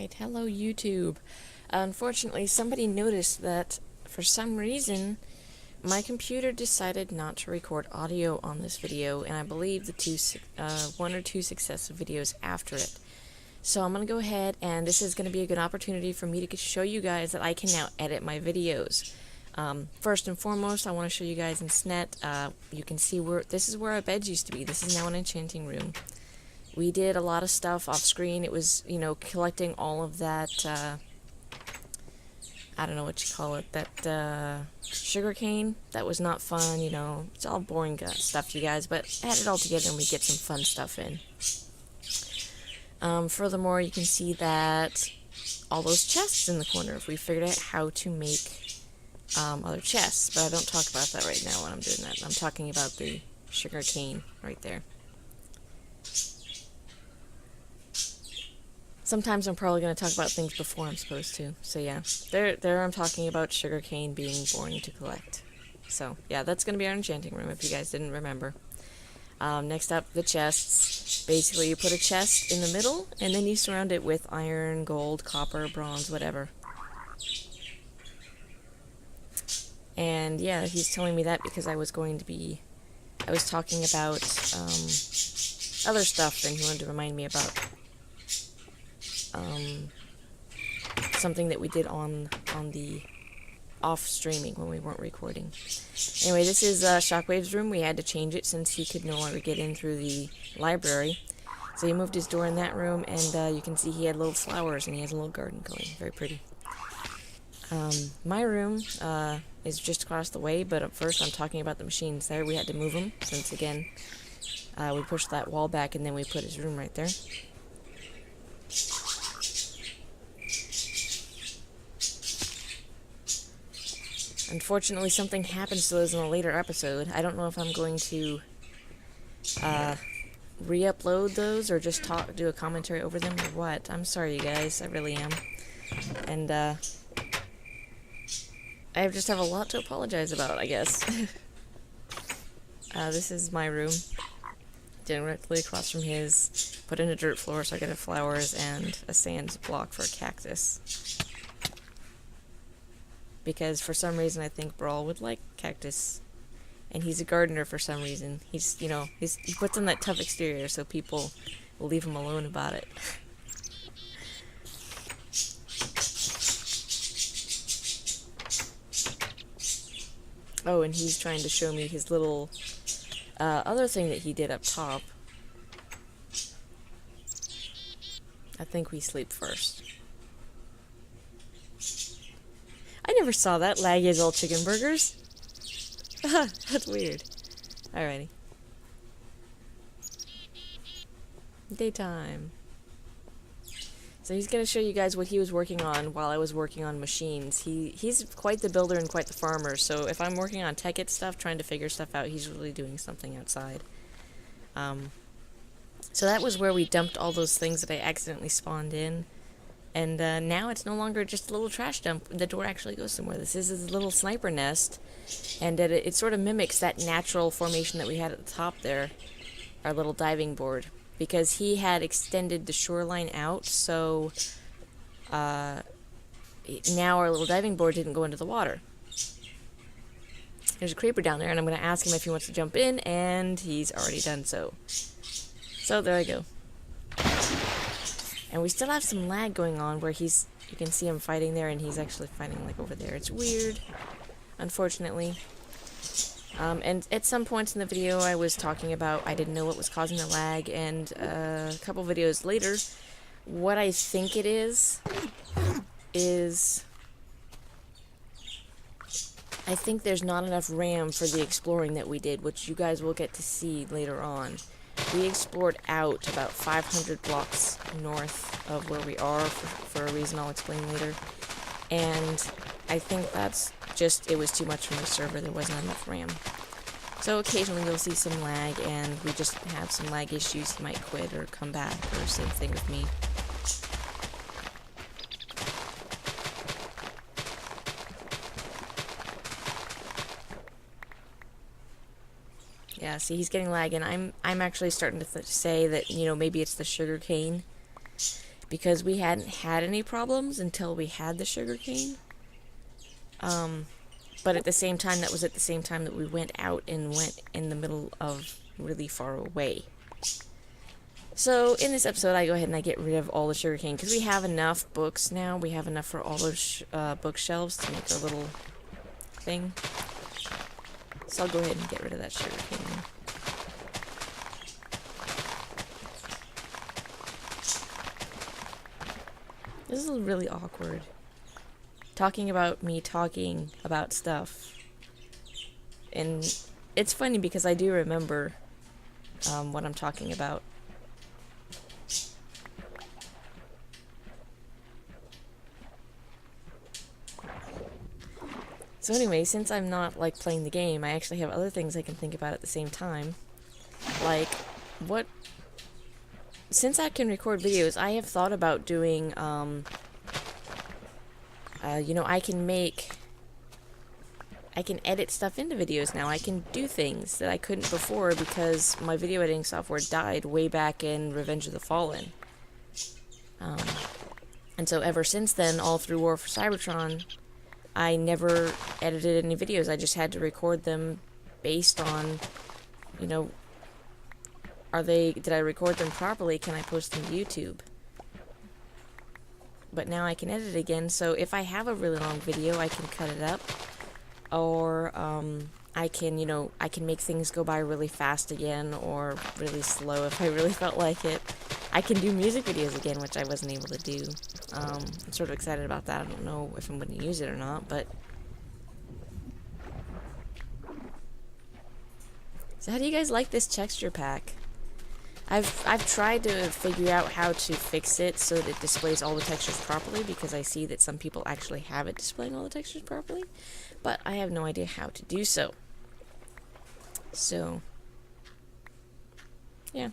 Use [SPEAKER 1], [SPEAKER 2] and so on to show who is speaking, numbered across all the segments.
[SPEAKER 1] Alright, hello YouTube. Unfortunately, somebody noticed that for some reason my computer decided not to record audio on this video, and I believe the one or two successive videos after it. So I'm going to go ahead, and this is going to be a good opportunity for me to show you guys that I can now edit my videos. First and foremost, I want to show you guys in SNET. You can see this is where our beds used to be. This is now an enchanting room. We did a lot of stuff off screen. It was, you know, collecting all of that, I don't know what you call it, that sugar cane. That was not fun, you know. It's all boring stuff, you guys, but add it all together and we get some fun stuff in. Furthermore, you can see that all those chests in the corner, if we figured out how to make other chests, but I don't talk about that right now when I'm doing that. I'm talking about the sugar cane right there. Sometimes I'm probably going to talk about things before I'm supposed to. So yeah, there I'm talking about sugarcane being boring to collect. So yeah, that's going to be our enchanting room if you guys didn't remember. Next up, the chests. Basically, you put a chest in the middle, and then you surround it with iron, gold, copper, bronze, whatever. And yeah, he's telling me that because I was talking about other stuff, and he wanted to remind me about something that we did on the off streaming when we weren't recording. Anyway, this is Shockwave's room. We had to change it since he could no longer get in through the library. So he moved his door in that room, and you can see he had little flowers and he has a little garden going. Very pretty. My room is just across the way, but first I'm talking about the machines there. We had to move them since, again, we pushed that wall back and then we put his room right there. Unfortunately, something happens to those in a later episode. I don't know if I'm going to re-upload those or just do a commentary over them or what. I'm sorry, you guys. I really am. And I just have a lot to apologize about, I guess. This is my room. Directly across from his. Put in a dirt floor so I could have flowers and a sand block for a cactus. Because for some reason I think Brawl would like cactus, and he's a gardener for some reason. He's, you know, he puts on that tough exterior so people will leave him alone about it. Oh, and he's trying to show me his little other thing that he did up top. I think we sleep first. I never saw that. Laggy as old chicken burgers. That's weird. Alrighty. Daytime. So he's going to show you guys what he was working on while I was working on machines. He's quite the builder and quite the farmer, so if I'm working on Tekkit stuff, trying to figure stuff out, he's really doing something outside. So that was where we dumped all those things that I accidentally spawned in. And now it's no longer just a little trash dump. The door actually goes somewhere. This is his little sniper nest, and it sort of mimics that natural formation that we had at the top there, our little diving board, because he had extended the shoreline out, so now our little diving board didn't go into the water. There's a creeper down there, and I'm going to ask him if he wants to jump in, and he's already done so. So there I go. And we still have some lag going on where you can see him fighting there, and he's actually fighting like over there. It's weird, unfortunately. And at some points in the video I was talking about I didn't know what was causing the lag, and a couple videos later, what I think it is I think there's not enough RAM for the exploring that we did, which you guys will get to see later on. We explored out about 500 blocks north of where we are for a reason I'll explain later. And I think that's just, it was too much from the server, there wasn't enough RAM. So occasionally you'll see some lag, and we just have some lag issues. He might quit or come back, or same thing with me. Yeah, see, he's getting lag, and I'm actually starting to say that, you know, maybe it's the sugar cane. because we hadn't had any problems until we had the sugarcane. But at the same time, that was at the same time that we went out and went in the middle of really far away. So in this episode, I go ahead and I get rid of all the sugarcane because we have enough books now. We have enough for all those bookshelves to make a little thing. So I'll go ahead and get rid of that sugarcane. This is really awkward. Talking about me talking about stuff. And it's funny because I do remember what I'm talking about. So anyway, since I'm not, like, playing the game, I actually have other things I can think about at the same time. Like, what... Since I can record videos, I have thought about doing, you know, I can edit stuff into videos now. I can do things that I couldn't before because my video editing software died way back in Revenge of the Fallen. And so ever since then, all through War for Cybertron, I never edited any videos. I just had to record them based on, you know, did I record them properly? Can I post them to YouTube? But now I can edit it again, so if I have a really long video, I can cut it up. Or, I can, you know, I can make things go by really fast again, or really slow if I really felt like it. I can do music videos again, which I wasn't able to do. I'm sort of excited about that. I don't know if I'm going to use it or not, but... So how do you guys like this texture pack? I've tried to figure out how to fix it so that it displays all the textures properly, because I see that some people actually have it displaying all the textures properly, but I have no idea how to do so. So, yeah.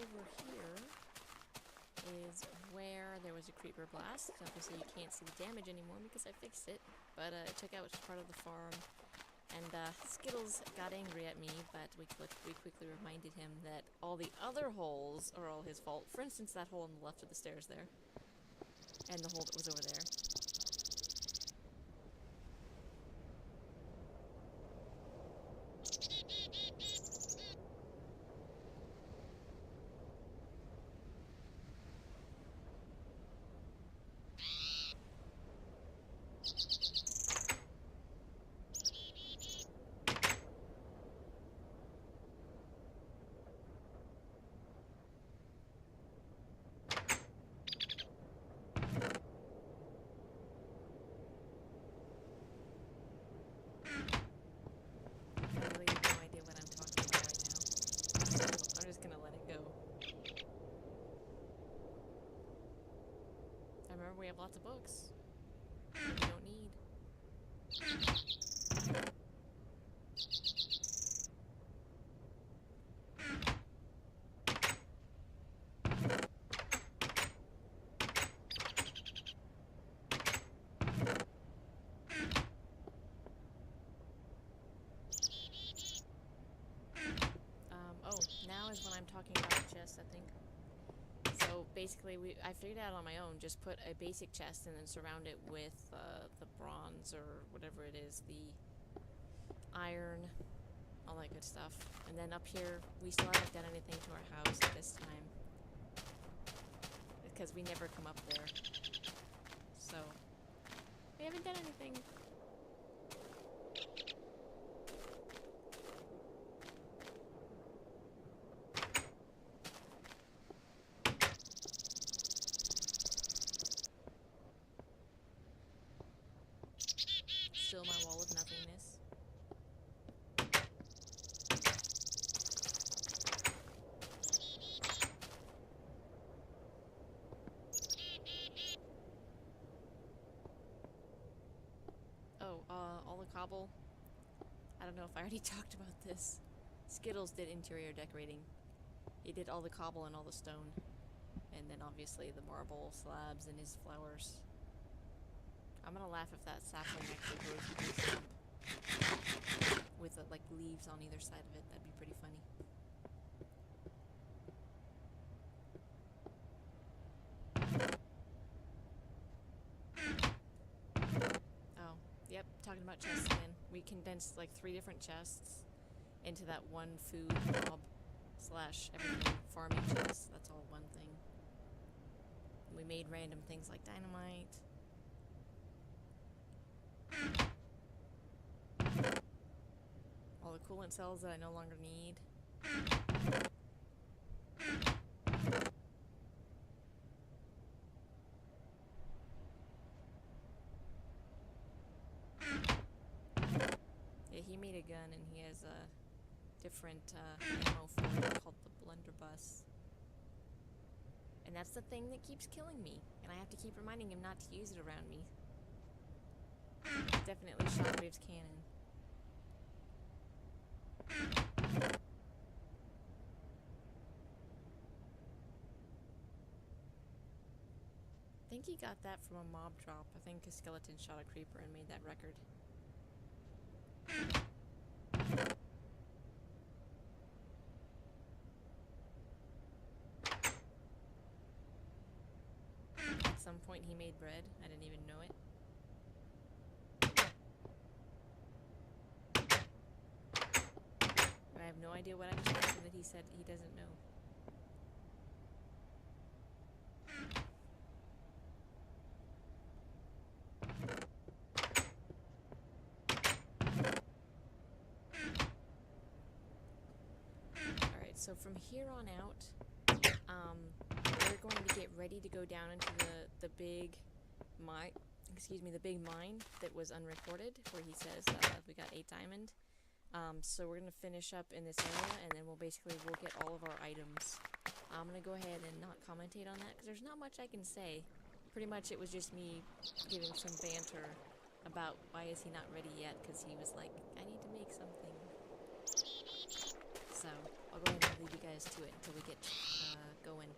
[SPEAKER 1] Over here is where there was a creeper blast. Obviously you can't see the damage anymore because I fixed it, but it took out part of the farm, and Skittles got angry at me, but we quickly reminded him that all the other holes are all his fault. For instance, that hole on the left of the stairs there, and the hole that was over there. We have lots of books we don't need. Oh, now is when I'm talking about the chest, I think. So basically, I figured out on my own, just put a basic chest and then surround it with the bronze or whatever it is, the iron, all that good stuff. And then up here, we still haven't done anything to our house at this time, because we never come up there. So, we haven't done anything. Still my wall of nothingness. don't know if I already talked about this. Skittles did interior decorating. He did all the cobble and all the stone. And then obviously the marble slabs and his flowers. I'm gonna laugh if that sapling actually grows into a stump. With like leaves on either side of it. That'd be pretty funny. Oh, yep, talking about chests again. We condensed like 3 different chests into that one food mob / everything farming chest. That's all one thing. We made random things like dynamite. All the coolant cells that I no longer need. Yeah, he made a gun and he has a different ammo for it called the blunderbuss. And that's the thing that keeps killing me. And I have to keep reminding him not to use it around me. Definitely Shockwave's cannon. I think he got that from a mob drop. I think a skeleton shot a creeper and made that record. At some point he made bread. I didn't even know it. I have no idea what I just answered that he said he doesn't know. Alright, so from here on out, we're going to get ready to go down into the big mine, the big mine that was unrecorded, where he says we got 8 diamond. So we're going to finish up in this area, and then we'll get all of our items. I'm going to go ahead and not commentate on that, because there's not much I can say. Pretty much it was just me giving some banter about why is he not ready yet, because he was like, I need to make something. So, I'll go ahead and leave you guys to it until we get going.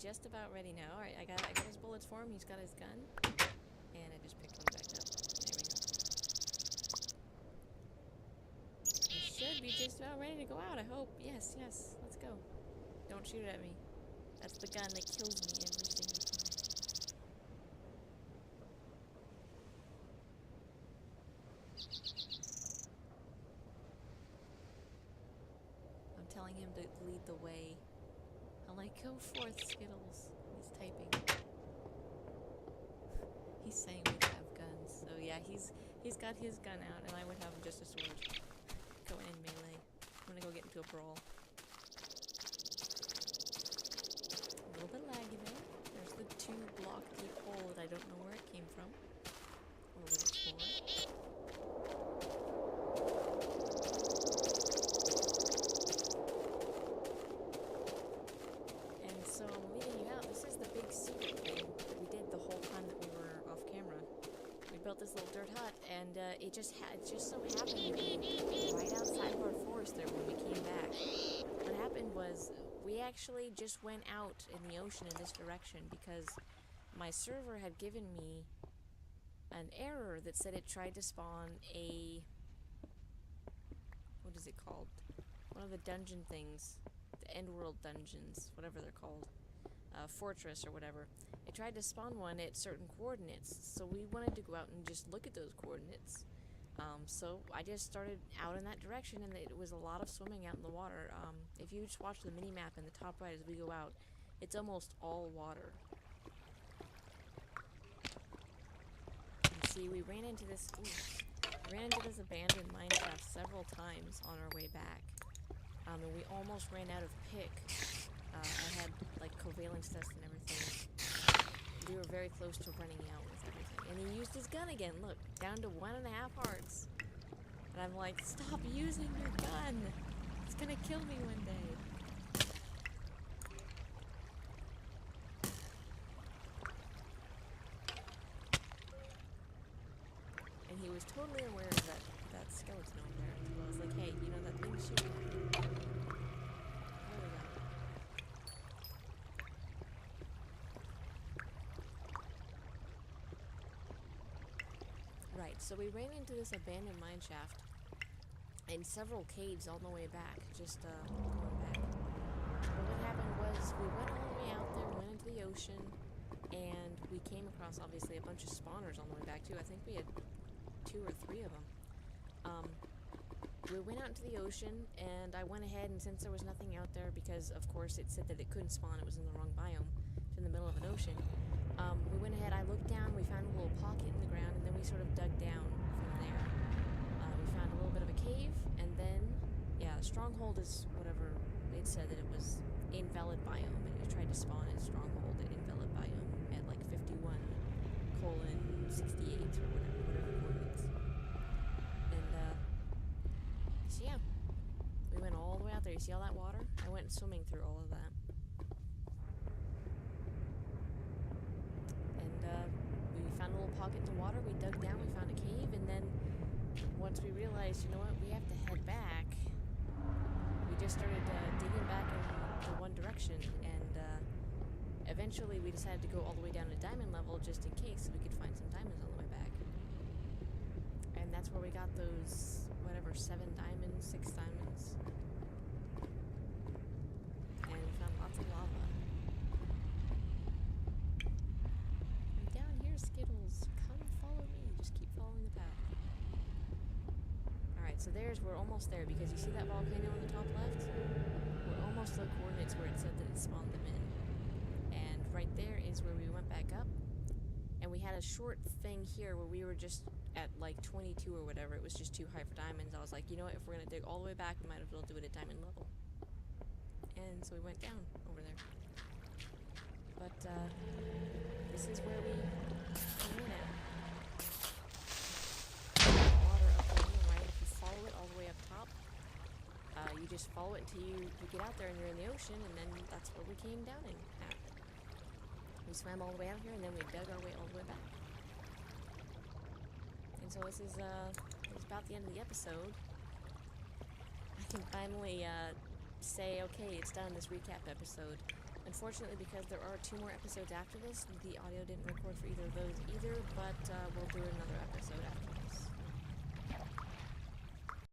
[SPEAKER 1] just about ready now. Alright, I got his bullets for him. He's got his gun. And I just picked one back up. There we go. He should be just about ready to go out, I hope. Yes, yes. Let's go. Don't shoot at me. That's the gun that kills me every single time. I'm telling him to lead the way. I'm like, go forth, Skittles. He's typing. He's saying we have guns. So yeah, he's got his gun out, and I would have just a sword. Going in melee. I'm gonna go get into a brawl. A little bit laggy there. There's the 2-block deep hole that I don't know where it came from. Or what it's for. And so I'm leading you out. This is the big secret thing that we did the whole time that we were off camera. We built this little dirt hut, and it just so happened to be right outside of our forest there when we came back. What happened was we actually just went out in the ocean in this direction because my server had given me an error that said it tried to spawn a... what is it called? One of the dungeon things. The Endworld dungeons, whatever they're called. Fortress or whatever. It tried to spawn one at certain coordinates, so we wanted to go out and just look at those coordinates. So I just started out in that direction, and it was a lot of swimming out in the water. If you just watch the mini-map in the top right as we go out, it's almost all water. And see, we ran into this abandoned mineshaft several times on our way back. And we almost ran out of pick. I had, like, covalence tests and everything. We were very close to running out with everything. And he used his gun again, look, down to 1.5 hearts. And I'm like, stop using your gun! It's gonna kill me one day. And he was totally aware of that skeleton over there. So I was like, hey, you know that thing's shooting at me. There we go. Right, so we ran into this abandoned mineshaft and several caves on the way back, just going back. But what happened was we went all the way out there, went into the ocean, and we came across, obviously, a bunch of spawners on the way back, too. I think we had 2 or 3 of them. We went out into the ocean, and I went ahead, and since there was nothing out there, because, of course, it said that it couldn't spawn, it was in the wrong biome, it's in the middle of an ocean, we went ahead, I looked down, we found a little pocket in the ground, and then we sort of dug down from there. We found a little bit of a cave, and then, yeah, Stronghold is whatever, it said that it was invalid biome, and it tried to spawn in Stronghold at invalid biome at, like, 51:68, or whatever coordinates. And, so yeah, we went all the way out there. You see all that water? I went swimming through all of that. And, we found a little pocket in the water, we dug down, we found a cave, and then once we realized, you know what, we have to head back, we just started digging back in one direction, and eventually we decided to go all the way down to diamond level just in case so we could find some diamonds on the way back. And that's where we got those, whatever, 7 diamonds, 6 diamonds. And we found lots of lava. I'm down here, Skittles. Come follow me. Just keep following the path. Alright, so we're almost there, because you see that volcano on the top left? We're almost to the coordinates where it said that it spawned them in. And right there is where we went back up. And we had a short thing here where we were just at like 22 or whatever. It was just too high for diamonds. I was like, you know what, if we're going to dig all the way back, we might as well do it at diamond level. And so we went down over there. But, this is where we came in at. Water up there, right? If you follow it all the way up top, you just follow it until you get out there and you're in the ocean, and then that's where we came down in at. We swam all the way out here, and then we dug our way all the way back. And so this is about the end of the episode. I can finally say, okay, it's done, this recap episode. Unfortunately, because there are 2 more episodes after this, the audio didn't record for either of those either, but we'll do another episode after